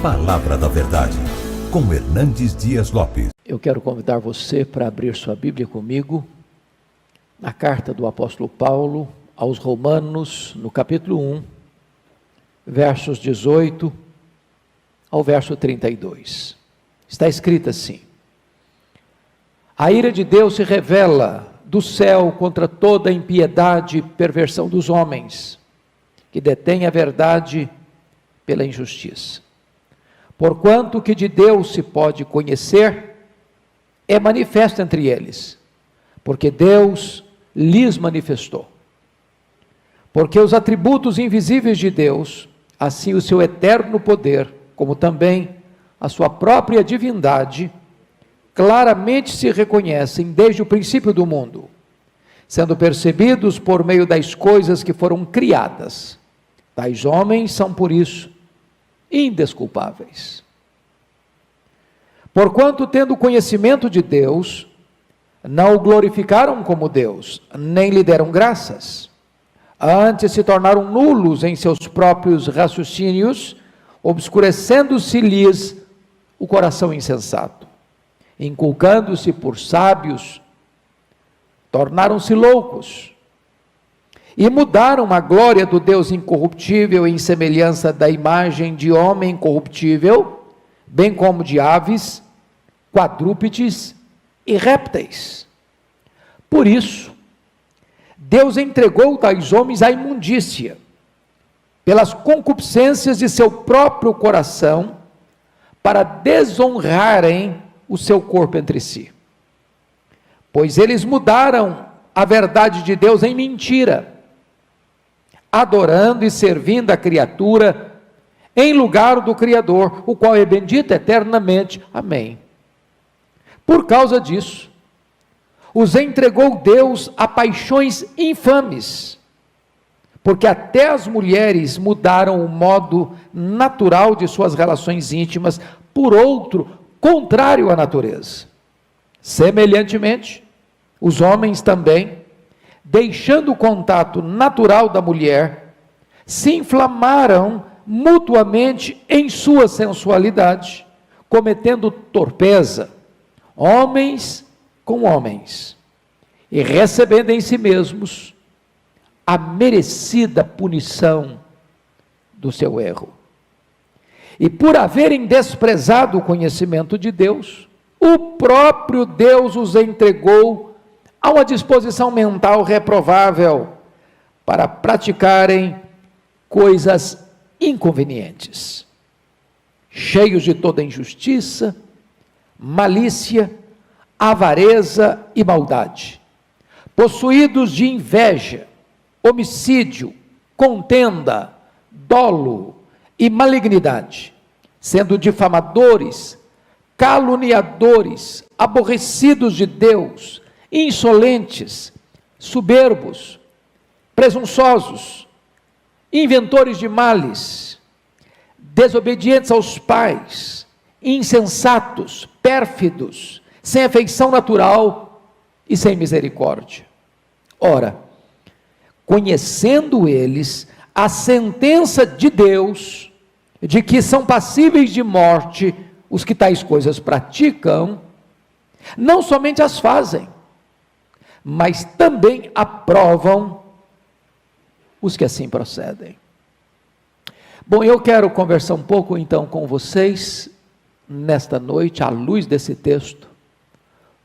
Palavra da Verdade, com Hernandes Dias Lopes. Eu quero convidar você para abrir sua Bíblia comigo, na carta do apóstolo Paulo aos Romanos, no capítulo 1, versos 18 ao verso 32. Está escrito assim: a ira de Deus se revela do céu contra toda a impiedade e perversão dos homens, que detêm a verdade pela injustiça. Porquanto o que de Deus se pode conhecer é manifesto entre eles, porque Deus lhes manifestou. Porque os atributos invisíveis de Deus, assim o seu eterno poder, como também a sua própria divindade, claramente se reconhecem desde o princípio do mundo, sendo percebidos por meio das coisas que foram criadas. Tais homens são, por isso, indesculpáveis. Porquanto, tendo conhecimento de Deus, não o glorificaram como Deus, nem lhe deram graças. Antes se tornaram nulos em seus próprios raciocínios, obscurecendo-se-lhes o coração insensato. Inculcando-se por sábios, tornaram-se loucos, e mudaram a glória do Deus incorruptível em semelhança da imagem de homem corruptível, bem como de aves, quadrúpedes e répteis. Por isso, Deus entregou tais homens à imundícia, pelas concupiscências de seu próprio coração, para desonrarem o seu corpo entre si. Pois eles mudaram a verdade de Deus em mentira, adorando e servindo a criatura em lugar do Criador, o qual é bendito eternamente. Amém. Por causa disso, os entregou Deus a paixões infames, porque até as mulheres mudaram o modo natural de suas relações íntimas por outro contrário à natureza. Semelhantemente, os homens também, deixando o contato natural da mulher, se inflamaram mutuamente em sua sensualidade, cometendo torpeza, homens com homens, e recebendo em si mesmos a merecida punição do seu erro. E por haverem desprezado o conhecimento de Deus, o próprio Deus os entregou a uma disposição mental reprovável para praticarem coisas inconvenientes, cheios de toda injustiça, malícia, avareza e maldade, possuídos de inveja, homicídio, contenda, dolo e malignidade, sendo difamadores, caluniadores, aborrecidos de Deus, insolentes, soberbos, presunçosos, inventores de males, desobedientes aos pais, insensatos, pérfidos, sem afeição natural e sem misericórdia. Ora, conhecendo eles a sentença de Deus, de que são passíveis de morte os que tais coisas praticam, não somente as fazem, mas também aprovam os que assim procedem. Bom, eu quero conversar um pouco então com vocês, nesta noite, à luz desse texto,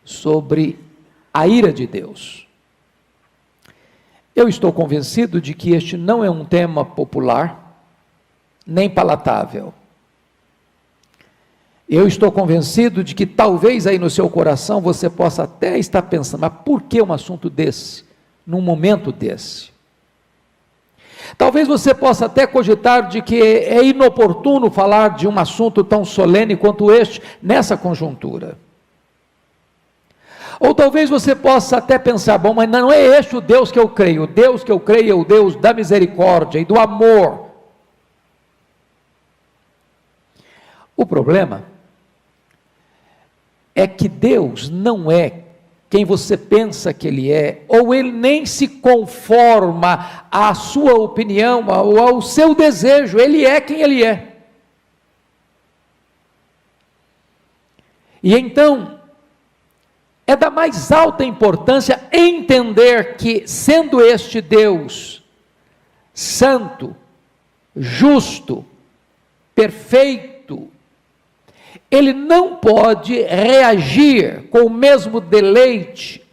sobre a ira de Deus. Eu estou convencido de que este não é um tema popular, nem palatável. Eu estou convencido de que talvez aí no seu coração você possa até estar pensando, mas por que um assunto desse, num momento desse? Talvez você possa até cogitar de que é inoportuno falar de um assunto tão solene quanto este, nessa conjuntura. Ou talvez você possa até pensar, bom, mas não é este o Deus que eu creio. O Deus que eu creio é o Deus da misericórdia e do amor. O problema é que Deus não é quem você pensa que Ele é, ou Ele nem se conforma à sua opinião, ou ao seu desejo. Ele é quem Ele é. E então, é da mais alta importância entender que, sendo este Deus santo, justo, perfeito, Ele não pode reagir com o mesmo deleite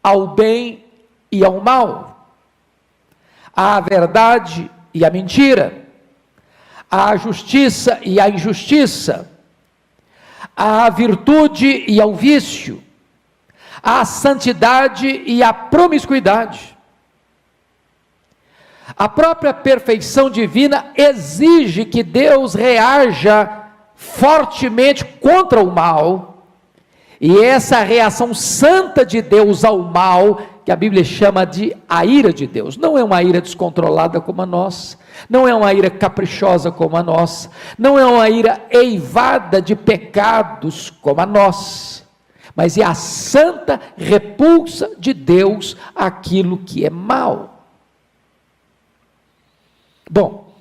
ao bem e ao mal, à verdade e à mentira, à justiça e à injustiça, à virtude e ao vício, à santidade e à promiscuidade. A própria perfeição divina exige que Deus reaja fortemente contra o mal, e essa reação santa de Deus ao mal, que a Bíblia chama de a ira de Deus, não é uma ira descontrolada como a nossa, não é uma ira caprichosa como a nossa, não é uma ira eivada de pecados como a nossa, mas é a santa repulsa de Deus àquilo que é mal. Bom,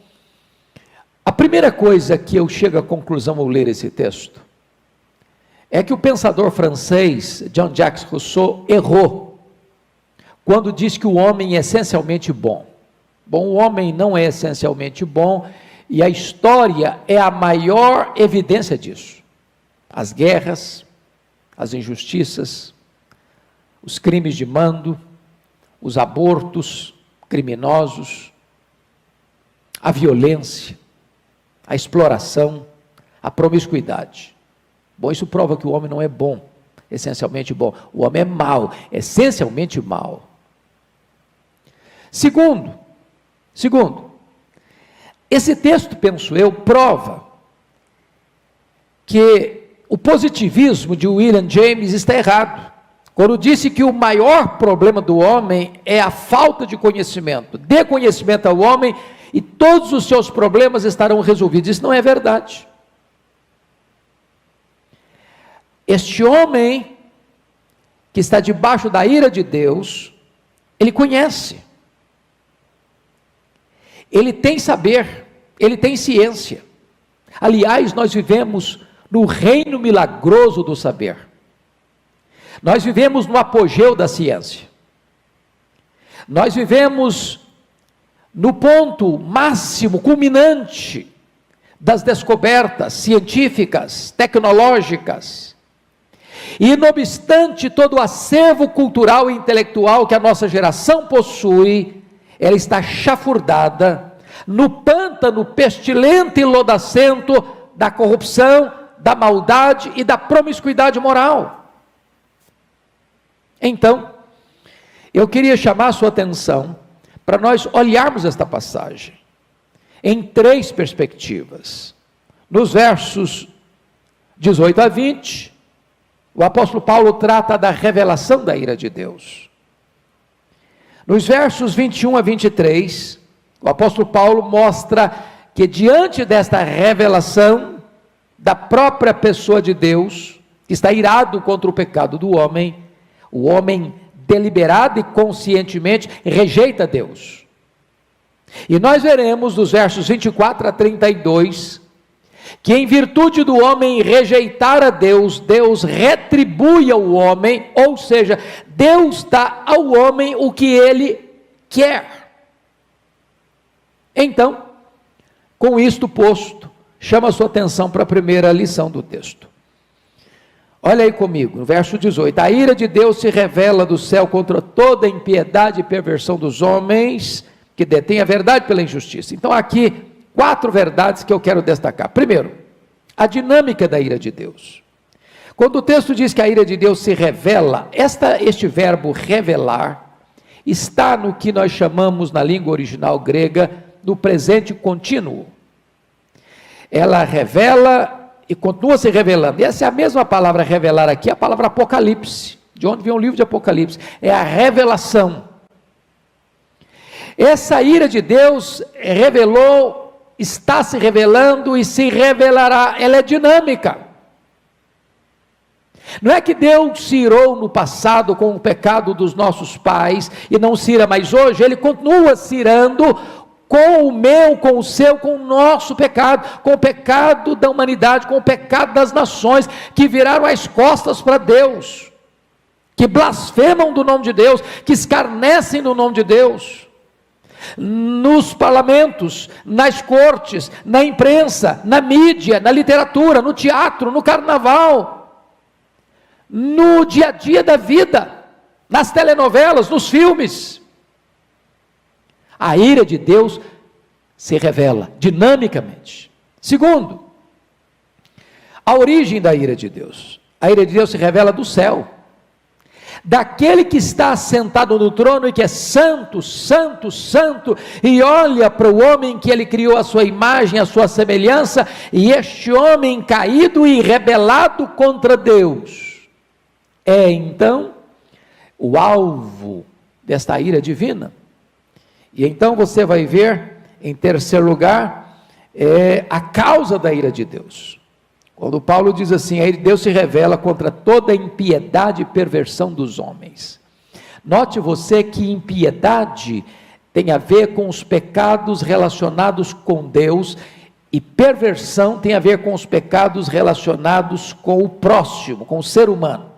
a primeira coisa que eu chego à conclusão ao ler esse texto, é que o pensador francês Jean-Jacques Rousseau errou, quando diz que o homem é essencialmente bom. Bom, o homem não é essencialmente bom, e a história é a maior evidência disso. As guerras, as injustiças, os crimes de mando, os abortos criminosos, a violência, a exploração, a promiscuidade. Bom, isso prova que o homem não é bom, essencialmente bom. O homem é mau, essencialmente mau. Segundo, esse texto, penso eu, prova que o positivismo de William James está errado, quando disse que o maior problema do homem é a falta de conhecimento. Dê conhecimento ao homem e todos os seus problemas estarão resolvidos. Isso não é verdade. Este homem, que está debaixo da ira de Deus, ele conhece, ele tem saber, ele tem ciência. Aliás, nós vivemos no reino milagroso do saber, nós vivemos no apogeu da ciência, nós vivemos no ponto máximo, culminante, das descobertas científicas, tecnológicas, e não obstante todo o acervo cultural e intelectual que a nossa geração possui, ela está chafurdada no pântano pestilente e lodacento da corrupção, da maldade e da promiscuidade moral. Então, eu queria chamar a sua atenção para nós olharmos esta passagem em três perspectivas. Nos versos 18 a 20, o apóstolo Paulo trata da revelação da ira de Deus. Nos versos 21 a 23, o apóstolo Paulo mostra que diante desta revelação da própria pessoa de Deus, que está irado contra o pecado do homem, o homem deliberado e conscientemente rejeita Deus. E nós veremos dos versos 24 a 32, que em virtude do homem rejeitar a Deus, Deus retribui ao homem, ou seja, Deus dá ao homem o que ele quer. Então, com isto posto, chama a sua atenção para a primeira lição do texto. Olha aí comigo, no verso 18, a ira de Deus se revela do céu contra toda impiedade e perversão dos homens, que detêm a verdade pela injustiça. Então aqui, 4 verdades que eu quero destacar. Primeiro, a dinâmica da ira de Deus. Quando o texto diz que a ira de Deus se revela, este verbo revelar, está no que nós chamamos na língua original grega, no presente contínuo. Ela revela e continua se revelando. E essa é a mesma palavra revelar aqui, a palavra Apocalipse, de onde vem o livro de Apocalipse, é a revelação. Essa ira de Deus revelou, está se revelando e se revelará, ela é dinâmica. Não é que Deus se irou no passado com o pecado dos nossos pais, e não se ira mais hoje, Ele continua se irando com o meu, com o seu, com o nosso pecado, com o pecado da humanidade, com o pecado das nações, que viraram as costas para Deus, que blasfemam do nome de Deus, que escarnecem do nome de Deus, nos parlamentos, nas cortes, na imprensa, na mídia, na literatura, no teatro, no carnaval, no dia a dia da vida, nas telenovelas, nos filmes. A ira de Deus se revela dinamicamente. Segundo, a origem da ira de Deus. A ira de Deus se revela do céu, daquele que está assentado no trono e que é santo, santo, santo, e olha para o homem que ele criou a sua imagem, a sua semelhança, e este homem caído e rebelado contra Deus, é então o alvo desta ira divina. E então você vai ver, em terceiro lugar, a causa da ira de Deus. Quando Paulo diz assim, a ira de Deus se revela contra toda impiedade e perversão dos homens. Note você que impiedade tem a ver com os pecados relacionados com Deus, e perversão tem a ver com os pecados relacionados com o próximo, com o ser humano.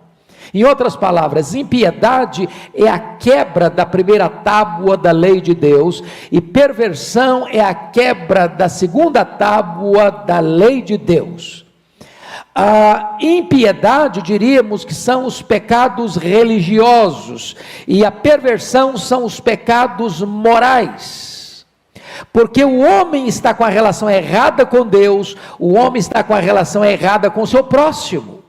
Em outras palavras, impiedade é a quebra da primeira tábua da lei de Deus, e perversão é a quebra da segunda tábua da lei de Deus. A impiedade, diríamos que são os pecados religiosos, e a perversão são os pecados morais. Porque o homem está com a relação errada com Deus, o homem está com a relação errada com o seu próximo.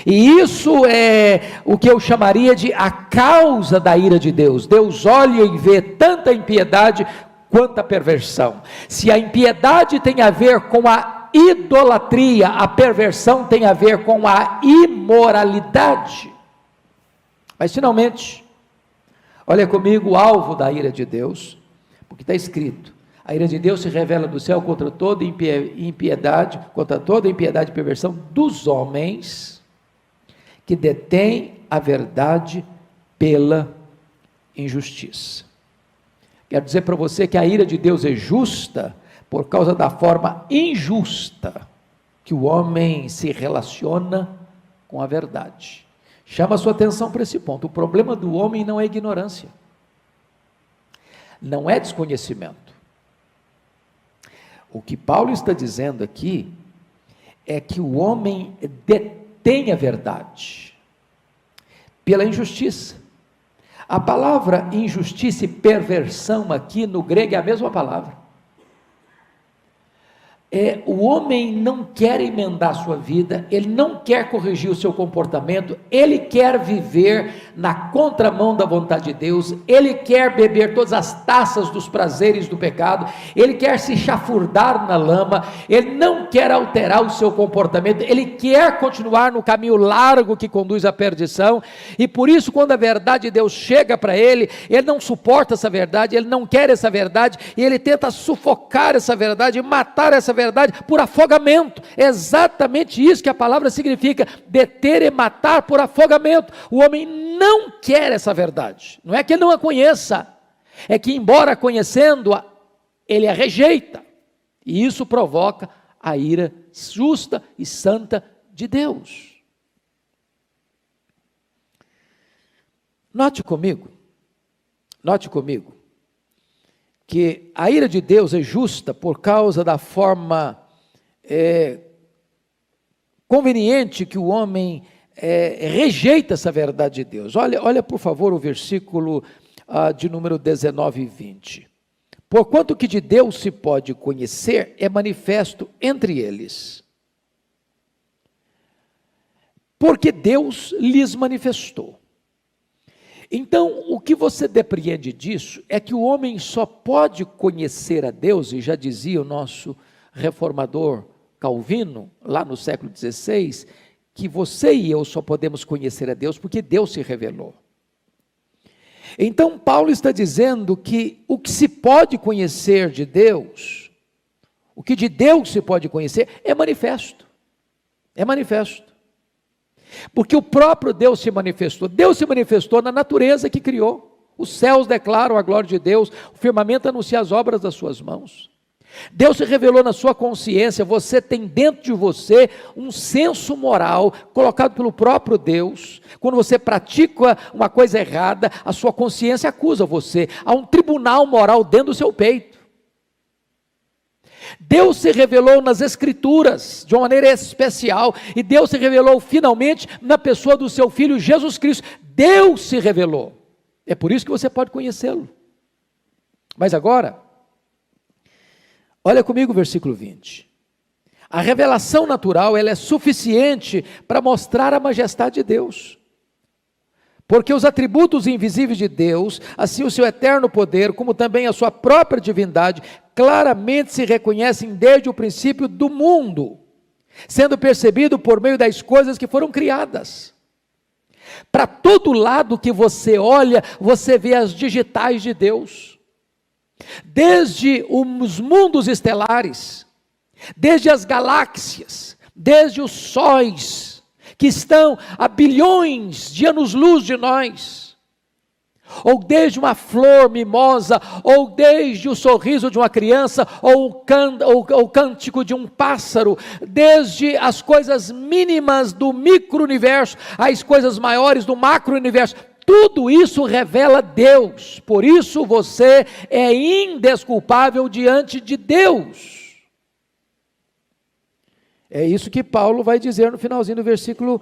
E isso é o que eu chamaria de a causa da ira de Deus. Deus olha e vê tanta impiedade quanto a perversão. Se a impiedade tem a ver com a idolatria, a perversão tem a ver com a imoralidade. Mas finalmente, olha comigo o alvo da ira de Deus, porque está escrito: a ira de Deus se revela do céu contra toda impiedade, contra toda impiedade e perversão dos homens que detêm a verdade pela injustiça. Quero dizer para você que a ira de Deus é justa por causa da forma injusta que o homem se relaciona com a verdade. Chama a sua atenção para esse ponto. O problema do homem não é ignorância, não é desconhecimento. O que Paulo está dizendo aqui é que o homem detém a verdade pela injustiça. A palavra injustiça e perversão aqui no grego é a mesma palavra. O homem não quer emendar a sua vida, ele não quer corrigir o seu comportamento, ele quer viver na contramão da vontade de Deus, ele quer beber todas as taças dos prazeres do pecado, ele quer se chafurdar na lama, ele não quer alterar o seu comportamento, ele quer continuar no caminho largo que conduz à perdição, e por isso quando a verdade de Deus chega para ele não suporta essa verdade, ele não quer essa verdade, e ele tenta sufocar essa verdade, matar essa verdade por afogamento. É exatamente isso que a palavra significa: deter e matar por afogamento. O homem não quer essa verdade, não é que ele não a conheça, é que embora conhecendo-a, ele a rejeita, e isso provoca a ira justa e santa de Deus. Note comigo que a ira de Deus é justa por causa da forma conveniente que o homem rejeita essa verdade de Deus. Olha por favor o versículo de número 19 e 20. Porquanto que de Deus se pode conhecer, é manifesto entre eles, porque Deus lhes manifestou. Então, o que você depreende disso é que o homem só pode conhecer a Deus, e já dizia o nosso reformador Calvino, lá no século XVI, que você e eu só podemos conhecer a Deus porque Deus se revelou. Então, Paulo está dizendo que o que se pode conhecer de Deus, o que de Deus se pode conhecer, é manifesto. É manifesto. Porque o próprio Deus se manifestou na natureza que criou. Os céus declaram a glória de Deus, o firmamento anuncia as obras das suas mãos. Deus se revelou na sua consciência, você tem dentro de você um senso moral colocado pelo próprio Deus. Quando você pratica uma coisa errada, a sua consciência acusa você. Há um tribunal moral dentro do seu peito. Deus se revelou nas Escrituras de uma maneira especial, e Deus se revelou finalmente na pessoa do seu Filho Jesus Cristo. Deus se revelou, é por isso que você pode conhecê-lo. Mas agora, olha comigo o versículo 20. A revelação natural, ela é suficiente para mostrar a majestade de Deus. Porque os atributos invisíveis de Deus, assim o seu eterno poder, como também a sua própria divindade, claramente se reconhecem desde o princípio do mundo, sendo percebido por meio das coisas que foram criadas. Para todo lado que você olha, você vê as digitais de Deus. Desde os mundos estelares, desde as galáxias, desde os sóis, que estão a bilhões de anos-luz de nós, ou desde uma flor mimosa, ou desde o sorriso de uma criança, ou o cântico de um pássaro, desde as coisas mínimas do micro-universo, às coisas maiores do macro-universo, tudo isso revela Deus. Por isso você é indesculpável diante de Deus. É isso que Paulo vai dizer no finalzinho do versículo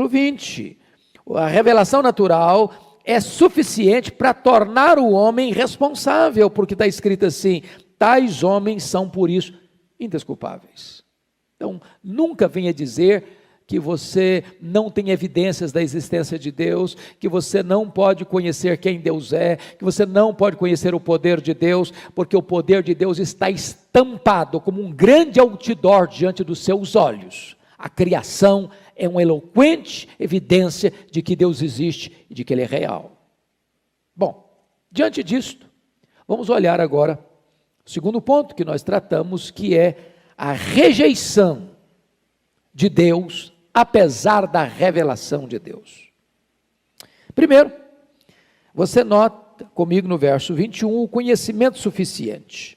20. A revelação natural é suficiente para tornar o homem responsável, porque está escrito assim: tais homens são por isso indesculpáveis. Então, nunca venha dizer que você não tem evidências da existência de Deus, que você não pode conhecer quem Deus é, que você não pode conhecer o poder de Deus, porque o poder de Deus está estampado como um grande outdoor diante dos seus olhos. A criação é uma eloquente evidência de que Deus existe e de que Ele é real. Bom, diante disto, vamos olhar agora o segundo ponto que nós tratamos, que é a rejeição de Deus, apesar da revelação de Deus. Primeiro, você nota comigo no verso 21, o conhecimento suficiente.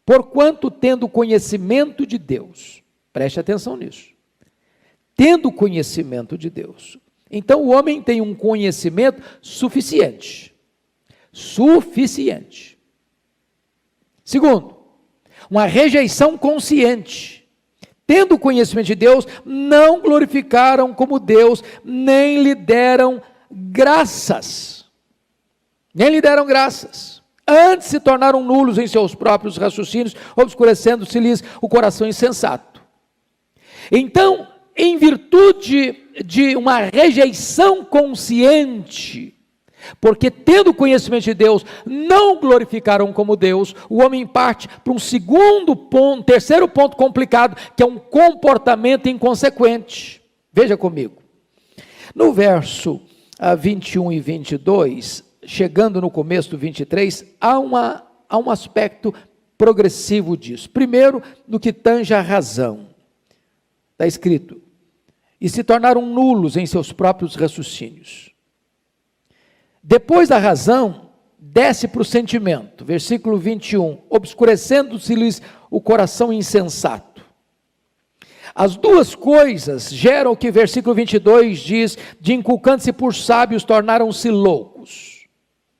Porquanto tendo conhecimento de Deus, preste atenção nisso, tendo conhecimento de Deus, então o homem tem um conhecimento suficiente. Segundo, uma rejeição consciente. Tendo conhecimento de Deus, não glorificaram como Deus, nem lhe deram graças. Antes se tornaram nulos em seus próprios raciocínios, obscurecendo-se-lhes o coração insensato. Então, em virtude de uma rejeição consciente, porque tendo conhecimento de Deus, não glorificaram como Deus, o homem parte para um terceiro ponto complicado, que é um comportamento inconsequente. Veja comigo, no verso 21 e 22, chegando no começo do 23, há um aspecto progressivo disso. Primeiro, no que tange a razão, está escrito, e se tornaram nulos em seus próprios raciocínios. Depois da razão, desce para o sentimento, versículo 21, obscurecendo-se-lhes o coração insensato. As duas coisas geram o que versículo 22 diz, de inculcando-se por sábios, tornaram-se loucos.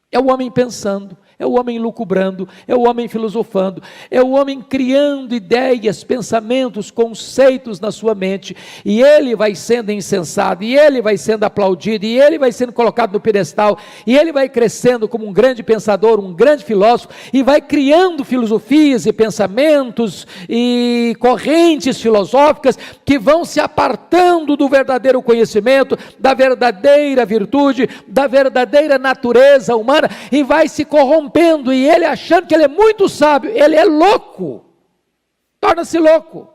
É o homem pensando, é o homem lucubrando, é o homem filosofando, é o homem criando ideias, pensamentos, conceitos na sua mente, e ele vai sendo insensato, e ele vai sendo aplaudido, e ele vai sendo colocado no pedestal, e ele vai crescendo como um grande pensador, um grande filósofo, e vai criando filosofias e pensamentos e correntes filosóficas que vão se apartando do verdadeiro conhecimento, da verdadeira virtude, da verdadeira natureza humana, e vai se corrompendo, e ele achando que ele é muito sábio, ele é louco, torna-se louco.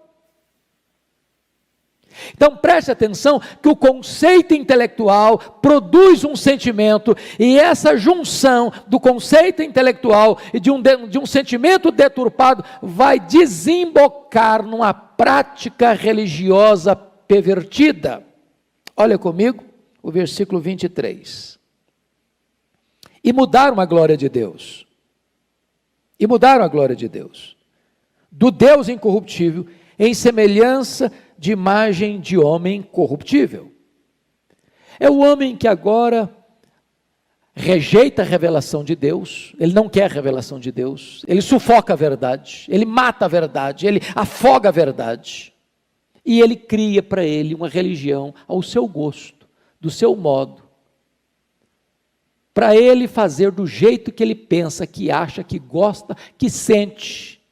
Então preste atenção que o conceito intelectual produz um sentimento, e essa junção do conceito intelectual e de um sentimento deturpado vai desembocar numa prática religiosa pervertida. Olha comigo o versículo 23. e mudaram a glória de Deus. E mudaram a glória de Deus. Do Deus incorruptível, em semelhança de imagem de homem corruptível. É o homem que agora rejeita a revelação de Deus, ele não quer a revelação de Deus, ele sufoca a verdade, ele mata a verdade, ele afoga a verdade. E ele cria para ele uma religião ao seu gosto, do seu modo, para ele fazer do jeito que ele pensa, que acha, que gosta, que sente.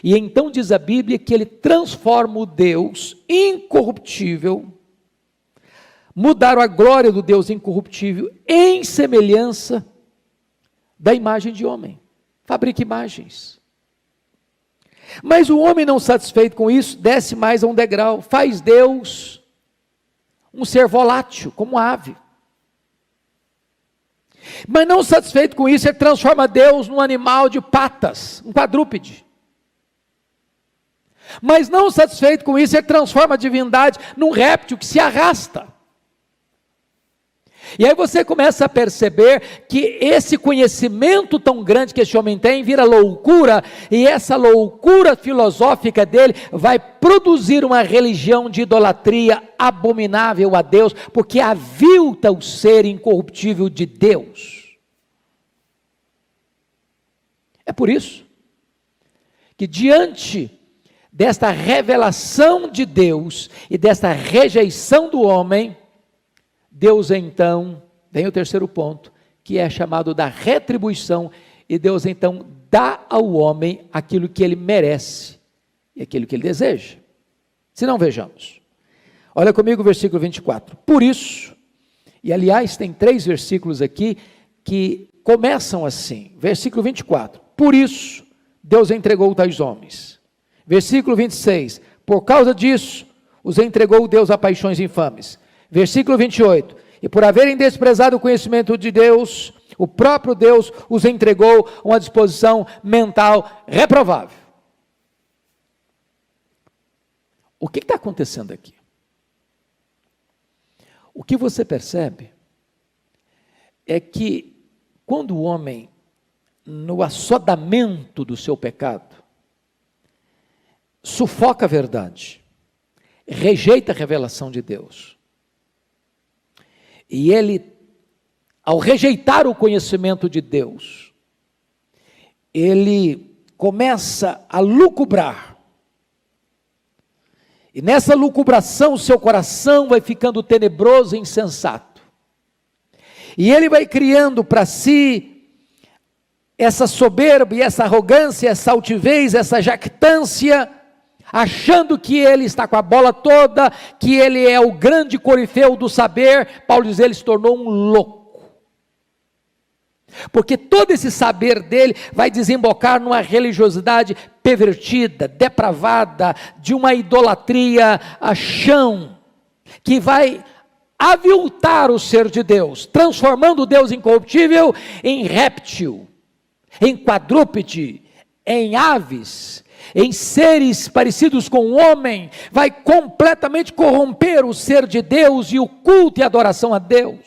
E então diz a Bíblia que ele transforma o Deus incorruptível, mudaram a glória do Deus incorruptível em semelhança da imagem de homem. Fabrica imagens. Mas o homem, não satisfeito com isso, desce mais a um degrau, faz Deus um ser volátil, como ave. Mas não satisfeito com isso, ele transforma Deus num animal de patas, um quadrúpede. Mas não satisfeito com isso, ele transforma a divindade num réptil que se arrasta. E aí você começa a perceber que esse conhecimento tão grande que esse homem tem vira loucura, e essa loucura filosófica dele vai produzir uma religião de idolatria abominável a Deus, porque avilta o ser incorruptível de Deus. É por isso que diante desta revelação de Deus e desta rejeição do homem, Deus então, vem o terceiro ponto, que é chamado da retribuição, e Deus então dá ao homem aquilo que ele merece, e aquilo que ele deseja. Se não, vejamos. Olha comigo o versículo 24. Por isso, e aliás tem 3 versículos aqui, que começam assim, versículo 24. Por isso, Deus entregou tais homens. Versículo 26. Por causa disso, os entregou Deus a paixões infames. Versículo 28, e por haverem desprezado o conhecimento de Deus, o próprio Deus os entregou a uma disposição mental reprovável. O que está acontecendo aqui? O que você percebe é que quando o homem, no assodamento do seu pecado, sufoca a verdade, rejeita a revelação de Deus, e ele, ao rejeitar o conhecimento de Deus, ele começa a lucubrar. E nessa lucubração, o seu coração vai ficando tenebroso e insensato. E ele vai criando para si essa soberba e essa arrogância, essa altivez, essa jactância, achando que ele está com a bola toda, que ele é o grande corifeu do saber. Paulo diz, ele se tornou um louco, porque todo esse saber dele vai desembocar numa religiosidade pervertida, depravada, de uma idolatria a chão, que vai aviltar o ser de Deus, transformando o Deus incorruptível em réptil, em quadrúpede, em aves, em seres parecidos com o homem, vai completamente corromper o ser de Deus e o culto e adoração a Deus,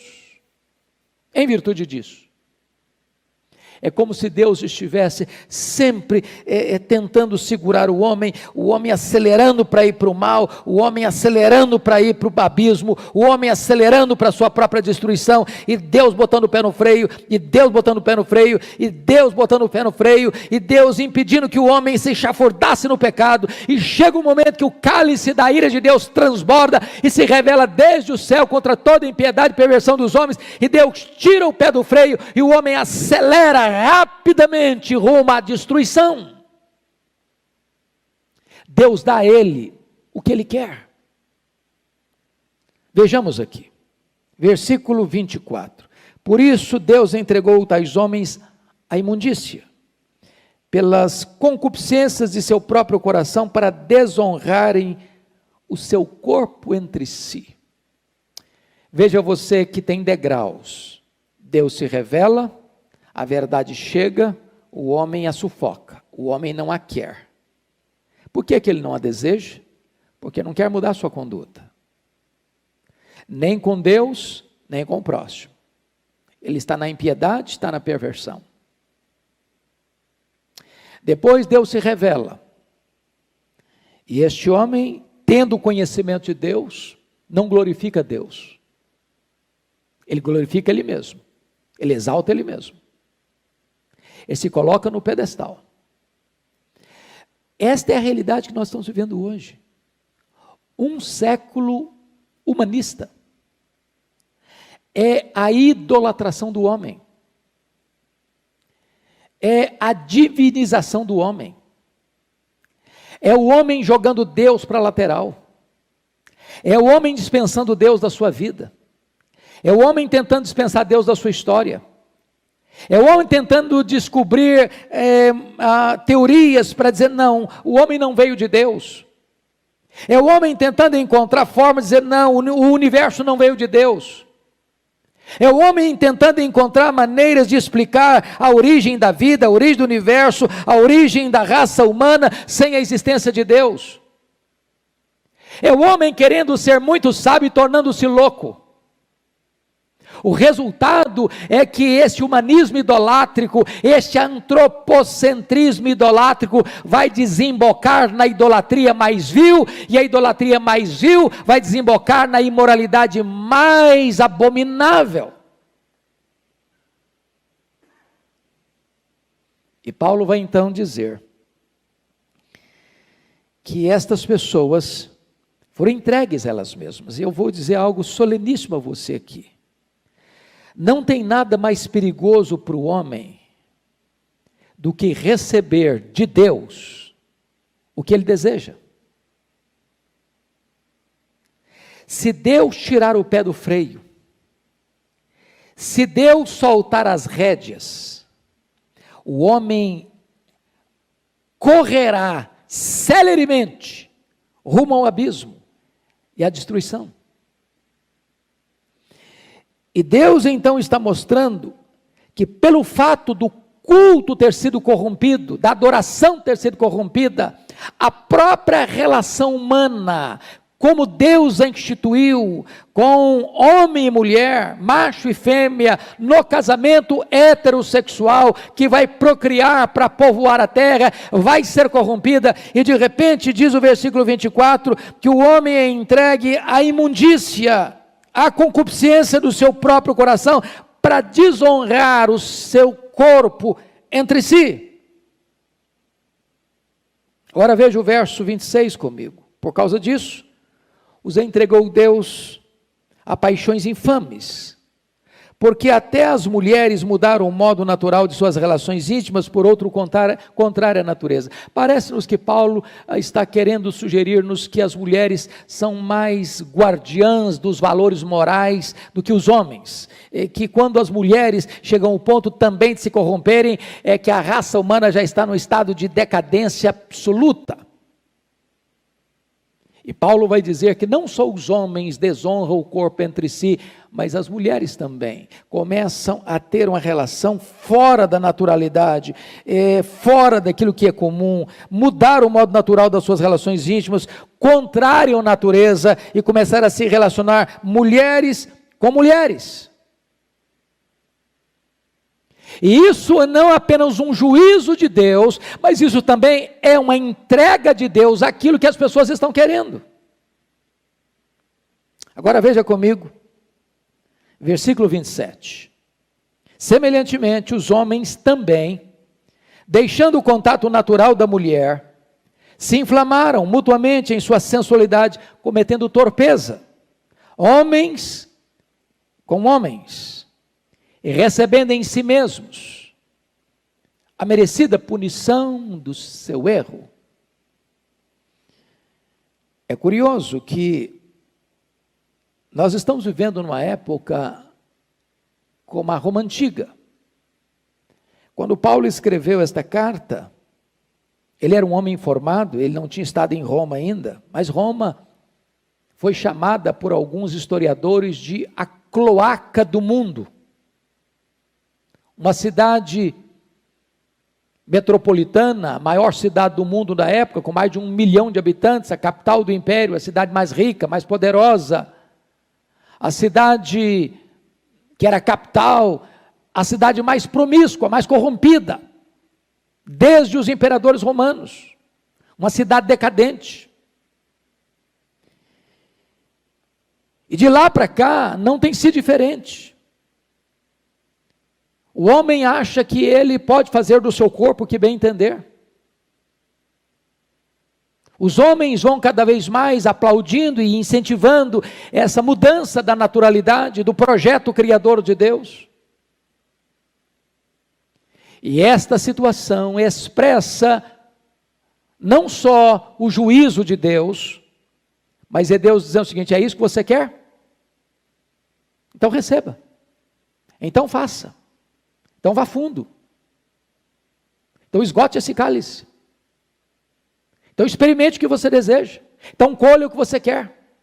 em virtude disso. É como se Deus estivesse sempre tentando segurar o homem acelerando para ir para o mal, o homem acelerando para ir para o abismo, o homem acelerando para a sua própria destruição, e Deus botando o pé no freio, e Deus botando o pé no freio, e Deus botando o pé no freio, e Deus impedindo que o homem se chafurdasse no pecado, e chega um momento que o cálice da ira de Deus transborda, e se revela desde o céu contra toda impiedade e perversão dos homens, e Deus tira o pé do freio, e o homem acelera rapidamente rumo à destruição. Deus dá a ele o que ele quer. Vejamos aqui, versículo 24. Por isso Deus entregou tais homens à imundícia, pelas concupiscências de seu próprio coração, para desonrarem o seu corpo entre si. Veja você que tem degraus. Deus se revela, a verdade chega, o homem a sufoca, o homem não a quer. Por que ele não a deseja? Porque não quer mudar sua conduta, nem com Deus, nem com o próximo. Ele está na impiedade, está na perversão. Depois Deus se revela. E este homem, tendo o conhecimento de Deus, não glorifica Deus. Ele glorifica ele mesmo. Ele exalta ele mesmo. Ele se coloca no pedestal. Esta é a realidade que nós estamos vivendo hoje. Um século humanista. É a idolatração do homem. É a divinização do homem. É o homem jogando Deus para a lateral. É o homem dispensando Deus da sua vida. É o homem tentando dispensar Deus da sua história. É o homem tentando descobrir teorias para dizer, não, o homem não veio de Deus. É o homem tentando encontrar formas de dizer, não, o universo não veio de Deus. É o homem tentando encontrar maneiras de explicar a origem da vida, a origem do universo, a origem da raça humana, sem a existência de Deus. É o homem querendo ser muito sábio e tornando-se louco. O resultado é que este humanismo idolátrico, este antropocentrismo idolátrico vai desembocar na idolatria mais vil, e a idolatria mais vil vai desembocar na imoralidade mais abominável. E Paulo vai então dizer que estas pessoas foram entregues elas mesmas. E eu vou dizer algo soleníssimo a você aqui. Não tem nada mais perigoso para o homem do que receber de Deus o que ele deseja. Se Deus tirar o pé do freio, se Deus soltar as rédeas, o homem correrá celeremente rumo ao abismo e à destruição. E Deus então está mostrando que pelo fato do culto ter sido corrompido, da adoração ter sido corrompida, a própria relação humana, como Deus a instituiu, com homem e mulher, macho e fêmea, no casamento heterossexual, que vai procriar para povoar a terra, vai ser corrompida, e de repente diz o versículo 24, que o homem é entregue à imundícia, a concupiscência do seu próprio coração, para desonrar o seu corpo entre si. Agora veja o verso 26 comigo. Por causa disso, os entregou Deus a paixões infames, porque até as mulheres mudaram o modo natural de suas relações íntimas por outro contrário à natureza. Parece-nos que Paulo está querendo sugerir-nos que as mulheres são mais guardiãs dos valores morais do que os homens, e que quando as mulheres chegam ao ponto também de se corromperem, é que a raça humana já está no estado de decadência absoluta. E Paulo vai dizer que não só os homens desonram o corpo entre si, mas as mulheres também começam a ter uma relação fora da naturalidade, fora daquilo que é comum, mudar o modo natural das suas relações íntimas, contrário à natureza, e começar a se relacionar mulheres com mulheres. E isso não é apenas um juízo de Deus, mas isso também é uma entrega de Deus àquilo que as pessoas estão querendo. Agora veja comigo, versículo 27. Semelhantemente, os homens também, deixando o contato natural da mulher, se inflamaram mutuamente em sua sensualidade, cometendo torpeza. Homens com homens, e recebendo em si mesmos a merecida punição do seu erro. É curioso que nós estamos vivendo numa época como a Roma antiga. Quando Paulo escreveu esta carta, ele era um homem informado, ele não tinha estado em Roma ainda, mas Roma foi chamada por alguns historiadores de a cloaca do mundo. Uma cidade metropolitana, a maior cidade do mundo da época, com mais de 1 milhão de habitantes, a capital do império, a cidade mais rica, mais poderosa, a cidade que era a capital a cidade mais promíscua, mais corrompida, desde os imperadores romanos, uma cidade decadente. E de lá para cá não tem sido diferente. O homem acha que ele pode fazer do seu corpo o que bem entender. Os homens vão cada vez mais aplaudindo e incentivando essa mudança da naturalidade, do projeto criador de Deus. E esta situação expressa não só o juízo de Deus, mas é Deus dizendo o seguinte: é isso que você quer? Então receba, então faça, então vá fundo, então esgote esse cálice, então experimente o que você deseja, então colha o que você quer.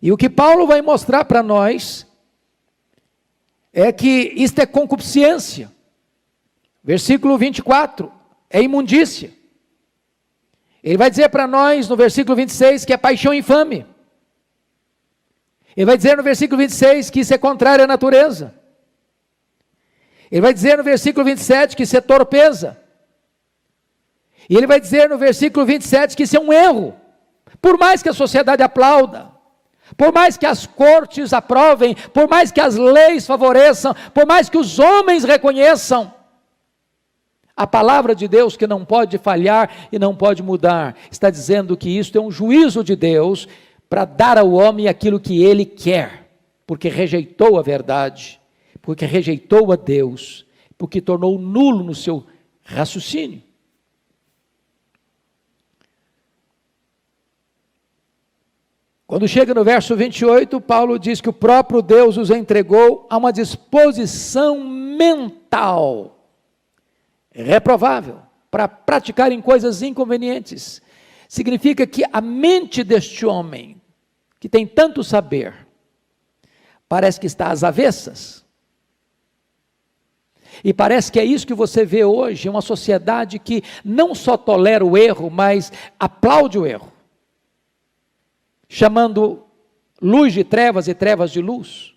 E o que Paulo vai mostrar para nós é que isto é concupiscência. Versículo 24, é imundícia. Ele vai dizer para nós no versículo 26 que é paixão infame. Ele vai dizer no versículo 26 que isso é contrário à natureza. Ele vai dizer no versículo 27 que isso é torpeza. E ele vai dizer no versículo 27 que isso é um erro. Por mais que a sociedade aplauda, por mais que as cortes aprovem, por mais que as leis favoreçam, por mais que os homens reconheçam, a palavra de Deus, que não pode falhar e não pode mudar, está dizendo que isto é um juízo de Deus para dar ao homem aquilo que ele quer, porque rejeitou a verdade, porque rejeitou a Deus, porque tornou nulo no seu raciocínio. Quando chega no verso 28, Paulo diz que o próprio Deus os entregou a uma disposição mental reprovável, para praticarem coisas inconvenientes. Significa que a mente deste homem, que tem tanto saber, parece que está às avessas. E parece que é isso que você vê hoje, uma sociedade que não só tolera o erro, mas aplaude o erro, chamando luz de trevas e trevas de luz,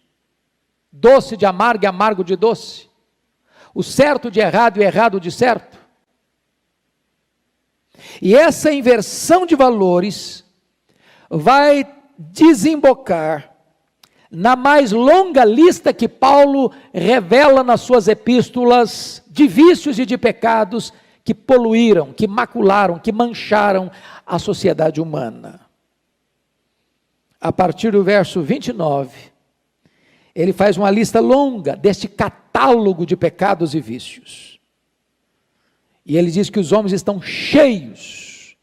doce de amargo e amargo de doce, o certo de errado e errado de certo. E essa inversão de valores vai desembocar na mais longa lista que Paulo revela nas suas epístolas de vícios e de pecados que poluíram, que macularam, que mancharam a sociedade humana. A partir do verso 29, ele faz uma lista longa deste catálogo de pecados e vícios. E ele diz que os homens estão cheios,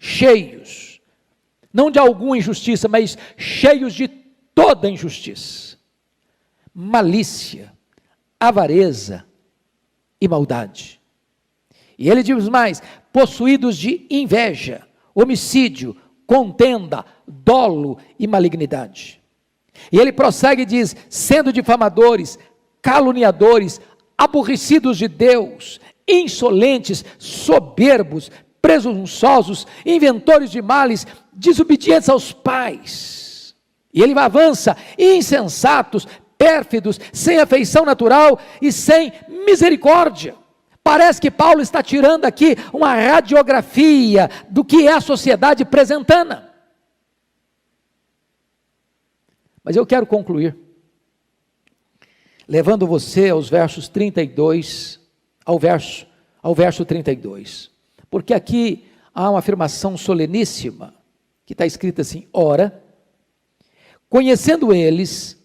não de alguma injustiça, mas cheios de toda injustiça, malícia, avareza e maldade. E ele diz mais: possuídos de inveja, homicídio, contenda, dolo e malignidade. E ele prossegue e diz: sendo difamadores, caluniadores, aborrecidos de Deus, insolentes, soberbos, presunçosos, inventores de males, desobedientes aos pais. E ele avança: insensatos, pérfidos, sem afeição natural e sem misericórdia. Parece que Paulo está tirando aqui uma radiografia do que é a sociedade presentana. Mas eu quero concluir levando você aos versos 32, ao verso 32. Porque aqui há uma afirmação soleníssima, que está escrita assim: ora, conhecendo eles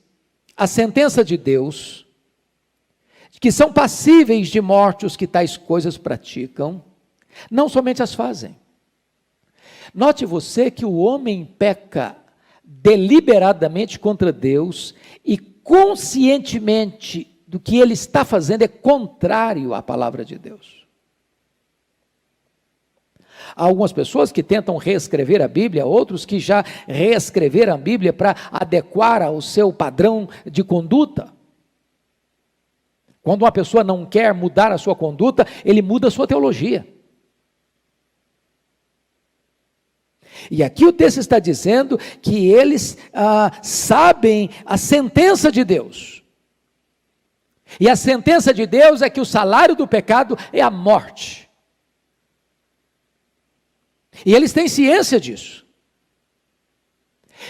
a sentença de Deus, que são passíveis de morte os que tais coisas praticam, não somente as fazem. Note você que o homem peca deliberadamente contra Deus e conscientemente do que ele está fazendo é contrário à palavra de Deus. Há algumas pessoas que tentam reescrever a Bíblia, outros que já reescreveram a Bíblia para adequar ao seu padrão de conduta. Quando uma pessoa não quer mudar a sua conduta, ele muda a sua teologia. E aqui o texto está dizendo que eles sabem a sentença de Deus. E a sentença de Deus é que o salário do pecado é a morte. E eles têm ciência disso.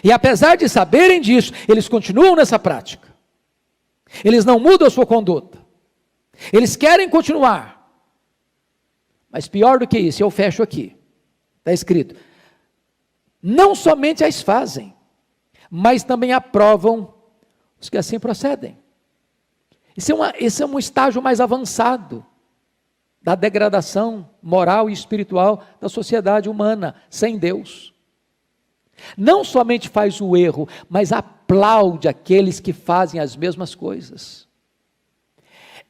E apesar de saberem disso, eles continuam nessa prática. Eles não mudam a sua conduta. Eles querem continuar. Mas pior do que isso, eu fecho aqui. Está escrito: não somente as fazem, mas também aprovam os que assim procedem. Esse é um estágio mais avançado da degradação moral e espiritual da sociedade humana sem Deus. Não somente faz o erro, mas aplaude aqueles que fazem as mesmas coisas.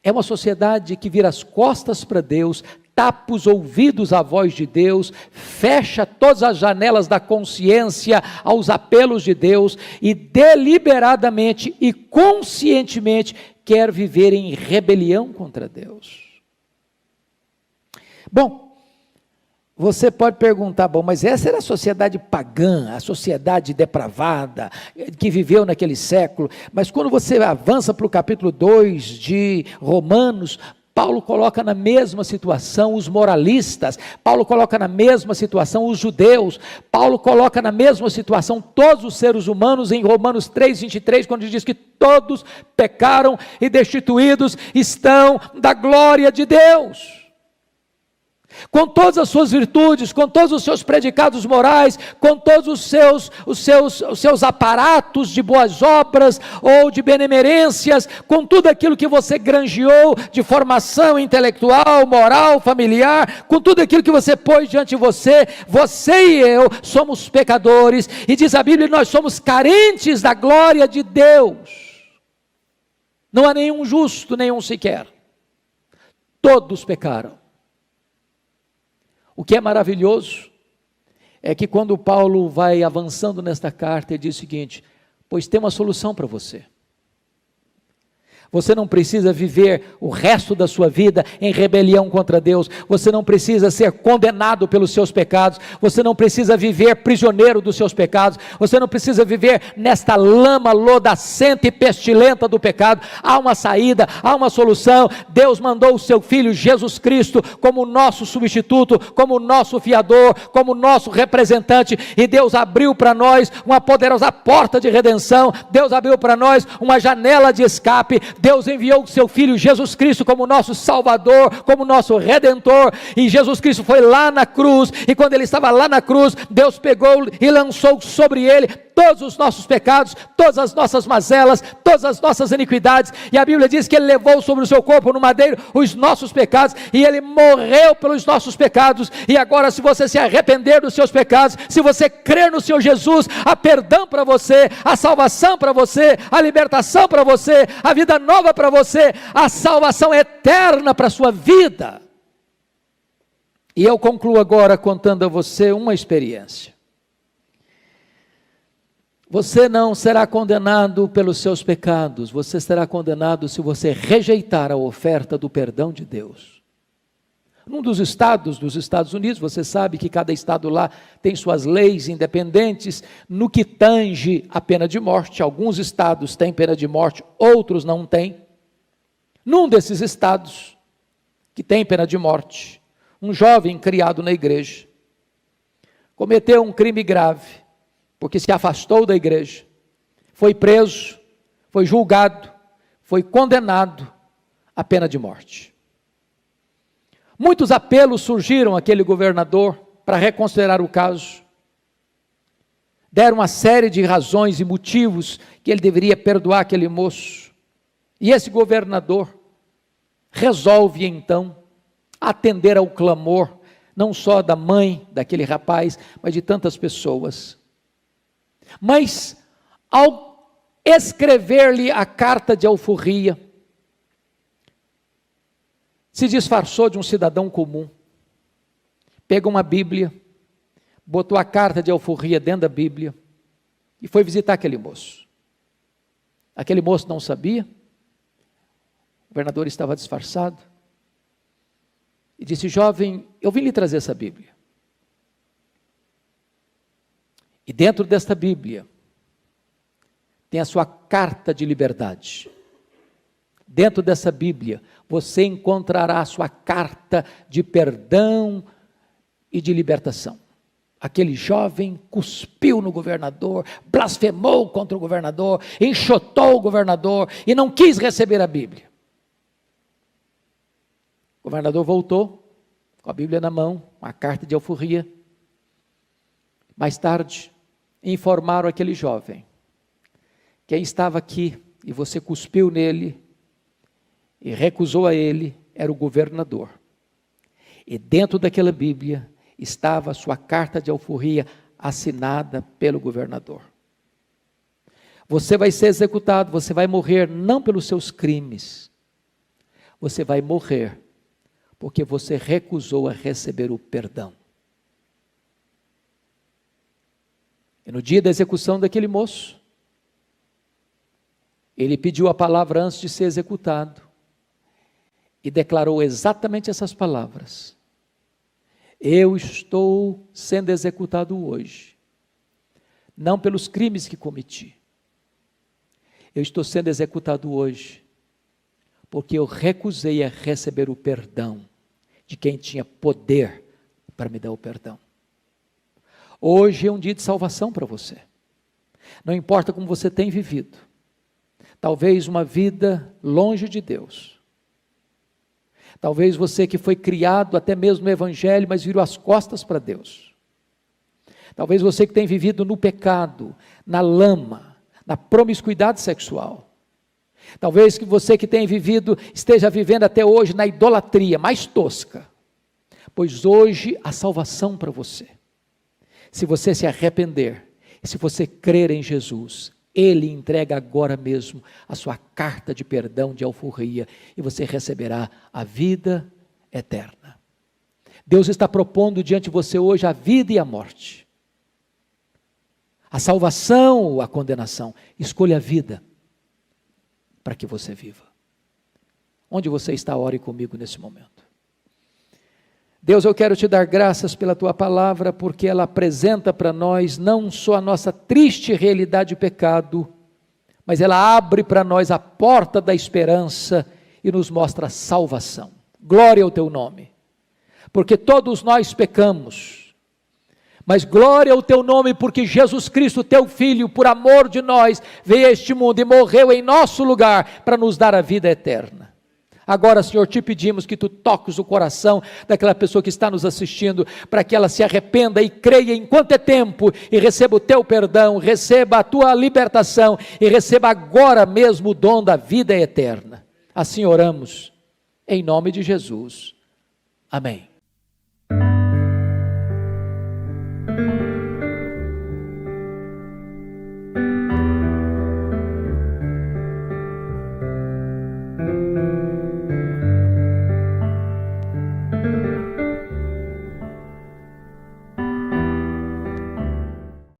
É uma sociedade que vira as costas para Deus, tapa os ouvidos à voz de Deus, fecha todas as janelas da consciência aos apelos de Deus e deliberadamente e conscientemente quer viver em rebelião contra Deus. Bom, você pode perguntar, mas essa era a sociedade pagã, a sociedade depravada, que viveu naquele século, mas quando você avança para o capítulo 2 de Romanos, Paulo coloca na mesma situação os moralistas, Paulo coloca na mesma situação os judeus, Paulo coloca na mesma situação todos os seres humanos em Romanos 3:23, quando diz que todos pecaram e destituídos estão da glória de Deus. Com todas as suas virtudes, com todos os seus predicados morais, com todos os seus aparatos de boas obras ou de benemerências, com tudo aquilo que você granjeou de formação intelectual, moral, familiar, com tudo aquilo que você pôs diante de você, você e eu somos pecadores, e diz a Bíblia que nós somos carentes da glória de Deus. Não há nenhum justo, nenhum sequer. Todos pecaram. O que é maravilhoso é que quando Paulo vai avançando nesta carta, ele diz o seguinte: pois tem uma solução para você. Você não precisa viver o resto da sua vida em rebelião contra Deus. Você não precisa ser condenado pelos seus pecados. Você não precisa viver prisioneiro dos seus pecados. Você não precisa viver nesta lama lodacenta e pestilenta do pecado. Há uma saída, há uma solução. Deus mandou o seu Filho Jesus Cristo como nosso substituto, como nosso fiador, como nosso representante. E Deus abriu para nós uma poderosa porta de redenção. Deus abriu para nós uma janela de escape. Deus enviou o seu Filho Jesus Cristo como nosso Salvador, como nosso Redentor, e Jesus Cristo foi lá na cruz, e quando ele estava lá na cruz, Deus pegou e lançou sobre ele todos os nossos pecados, todas as nossas mazelas, todas as nossas iniquidades, e a Bíblia diz que ele levou sobre o seu corpo no madeiro os nossos pecados, e ele morreu pelos nossos pecados, e agora se você se arrepender dos seus pecados, se você crer no Senhor Jesus, há perdão para você, a salvação para você, a libertação para você, a vida nova para você, a salvação eterna para a sua vida. E eu concluo agora contando a você uma experiência. Você não será condenado pelos seus pecados, você será condenado se você rejeitar a oferta do perdão de Deus. Num dos estados dos Estados Unidos, você sabe que cada estado lá tem suas leis independentes no que tange a pena de morte. Alguns estados têm pena de morte, outros não têm. Num desses estados que tem pena de morte, um jovem criado na igreja cometeu um crime grave, porque se afastou da igreja, foi preso, foi julgado, foi condenado à pena de morte. Muitos apelos surgiram àquele governador para reconsiderar o caso. Deram uma série de razões e motivos que ele deveria perdoar aquele moço. E esse governador resolve então atender ao clamor, não só da mãe daquele rapaz, mas de tantas pessoas. Mas ao escrever-lhe a carta de alforria, se disfarçou de um cidadão comum, pegou uma Bíblia, botou a carta de alforria dentro da Bíblia e foi visitar aquele moço. Aquele moço não sabia, o governador estava disfarçado, e disse: jovem, eu vim lhe trazer essa Bíblia. E dentro desta Bíblia tem a sua carta de liberdade. Dentro dessa Bíblia, você encontrará a sua carta de perdão e de libertação. Aquele jovem cuspiu no governador, blasfemou contra o governador, enxotou o governador e não quis receber a Bíblia. O governador voltou, com a Bíblia na mão, uma carta de alforria. Mais tarde, informaram aquele jovem: quem estava aqui e você cuspiu nele e recusou a ele, era o governador. E dentro daquela Bíblia estava a sua carta de alforria assinada pelo governador. Você vai ser executado, você vai morrer não pelos seus crimes, você vai morrer porque você recusou a receber o perdão. E no dia da execução daquele moço, ele pediu a palavra antes de ser executado e declarou exatamente essas palavras: eu estou sendo executado hoje, não pelos crimes que cometi, eu estou sendo executado hoje porque eu recusei a receber o perdão de quem tinha poder para me dar o perdão. Hoje é um dia de salvação para você. Não importa como você tem vivido, talvez uma vida longe de Deus, talvez você que foi criado até mesmo no Evangelho, mas virou as costas para Deus, talvez você que tem vivido no pecado, na lama, na promiscuidade sexual, talvez que você que tem vivido, esteja vivendo até hoje na idolatria mais tosca, pois hoje há salvação para você. Se você se arrepender, e se você crer em Jesus, Ele entrega agora mesmo a sua carta de perdão, de alforria, e você receberá a vida eterna. Deus está propondo diante de você hoje a vida e a morte, a salvação ou a condenação. Escolha a vida, para que você viva. Onde você está, ore comigo nesse momento. Deus, eu quero te dar graças pela tua palavra, porque ela apresenta para nós não só a nossa triste realidade de pecado, mas ela abre para nós a porta da esperança e nos mostra a salvação. Glória ao teu nome, porque todos nós pecamos, mas glória ao teu nome, porque Jesus Cristo, teu Filho, por amor de nós, veio a este mundo e morreu em nosso lugar para nos dar a vida eterna. Agora, Senhor, te pedimos que tu toques o coração daquela pessoa que está nos assistindo, para que ela se arrependa e creia enquanto é tempo, e receba o teu perdão, receba a tua libertação, e receba agora mesmo o dom da vida eterna. Assim oramos, em nome de Jesus. Amém.